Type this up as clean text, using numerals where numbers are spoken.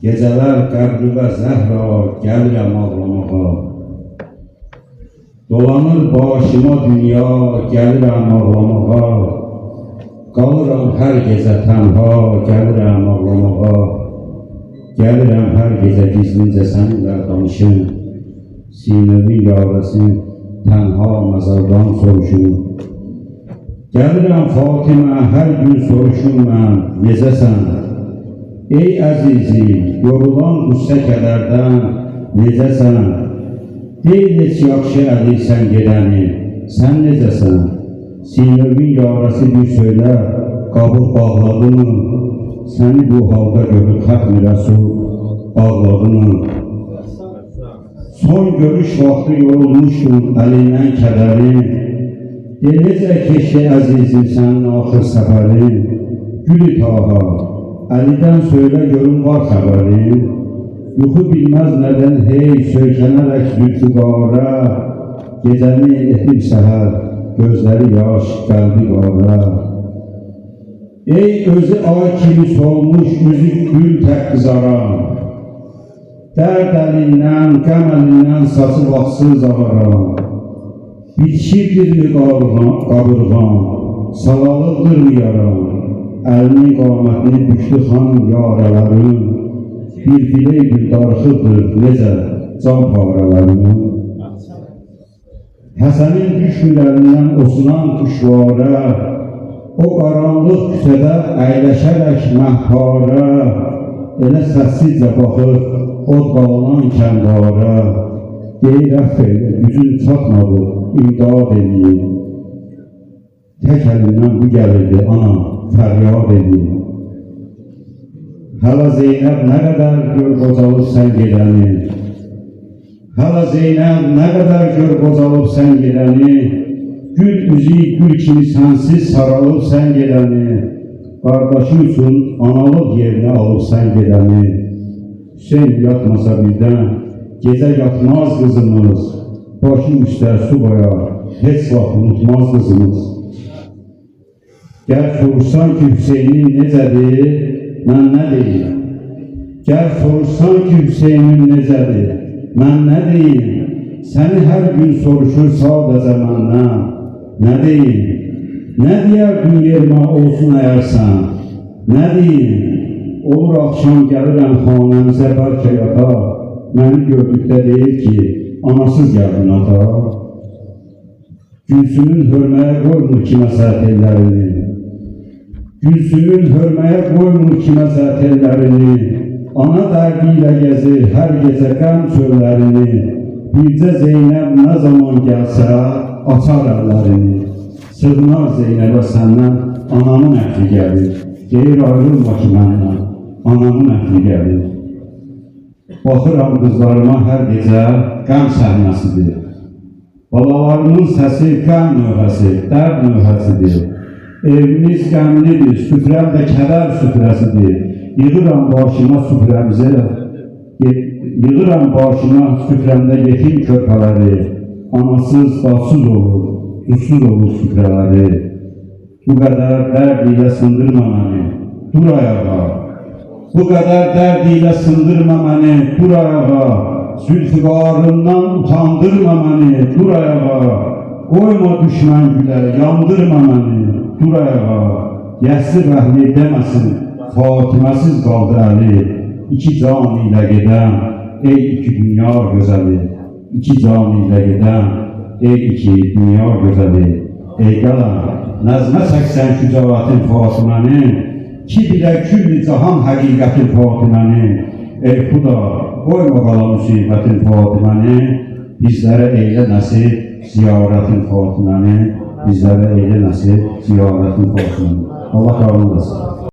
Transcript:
Gecələr qəbrübə zəhra gəlirəm ağlamağa. Dolanır başıma dünya, gəlirəm ağlamağa. Qalıram hər gecə tənha, gəlirəm ağlamağa. Gəlirəm hər gecə gizlincə səninlə danışım. Sinəmin yarəsin tənha məzardan soruşum. Gəlirəm Fatimə, hər gün soruşum mən, necəsən? Ey əzizim, yorulan qüssə kədərdən, necəsən? Deyil heç yaxşı ədirsən gedəni, sən necəsən? Sinəmin yarəsi bir söylə, qabıq bağladı mı? Səni bu halda görür xətm-i Rəsul ağladı mı? Son görüş vaxtı yorulmuşdun əlindən kədərin. Necə keçdi əzizim sənin axır səfərin? Gül-i Taha, Əlidən söylə görün var xəbərin. Yuxu bilməz nədən hey söykənərək zülfüqara. Gecəni etib səhər, gözləri yaş, qəlbi qara. Ey özü ay kimi solmuş, üzü gül tək qızaran. Dərd əlindən, qəm əlindən saçı vaxtsız ağaran. Bitişirdirmi qabırğan, salalıqdırmı yaran. Əlinin qamətini büktü xanım yaraların. Bir fileydir darxıdır necə can parələrinin. Həsənin düşmür əlindən osunan kuşvara. O qaranlıq küçədə əyləşərək məhpara. Elə səssizcə baxır od qalanan kəndara. Deyir əff elə, gücün çatmadı, imdad edeyim. Tək əlindən bu gəlirdi ana, fəryad edeyim. Hələ Zeynəb nə qədər gör qocalıb sən gedəni. Hələ Zeynəb nə qədər gör qocalıb sən gedəni. Gül üzü gül kimi sənsiz saralıb sən gedəni. Qardaşı üçün analıq yerinə alıb sən gedəni. Hüseyin yatmasa birdən, gecə yatmaz qızımız. Başın üstə su qoyar, heç vaxt unutmaz qızımız. Gəl soruşsan ki Hüseynin necədir, mən nə deyim? Gəl soruşsan ki Hüseynin necədir, mən nə deyim? Səni hər gün soruşur sadəcə məndən, nə deyim? Nə deyərdin yerimə olsun əyərsən, nə deyim? Olur axşam gəlirəm xanəmizə bəlkə yata, məni gördükdə deyir ki, anasız gəldin ata. Gülsümün hörməyə qoymur kiməsə tellərini. Gülsümün hörməyə qoymur kiməsə tellərini. Ana dərdi ilə gəzir hər gecə qəm çöllərini. Bircə Zeynəb nə zaman gəlsə açar əllərini. Sığınar Zeynəbə səndən anamın əhli gəlir. Deyir ayrılma ki məndən, anamın əhli gəlir. Baxıram qızlarıma hər gecə qəm səhnəsidir. Balalarımın səsi qəm növhəsi, dərd növhəsidir. Evimiz qəmlidir, süfrəm də kədər süfrəsidir. Yığıram başıma süfrəmdə yetim körpələri. Anasız, batsız olur, duzsuz olur süfrələri. Bu qədər dərd ilə sındırma məni, dur ayağa. Bu qədər dərd ilə sındırma məni, dur ayağa. Zülfüqarından utandırma məni, dur ayağa. Qoyma düşmən gülər, yandırma məni, dur ayağa. Yəssi rəhli deməsin, Fatiməsiz qaldı əli. İki can ilə gedəm, ey iki dünya gözəli. İki can ilə gedəm, ey iki dünya gözəli. Ey qələm, nəzmə çəksən şücaətin Fatiməni. Ki bilə külli cahan həqiqətin Fatiməni. Ey Xuda, qoyma qala müsibətin Fatiməni. Bizlərə eylə nəsib ziyarətin Fatiməni. Bizlərə eylə nəsib ziyarətin Fatiməni. Allah qavul olsun.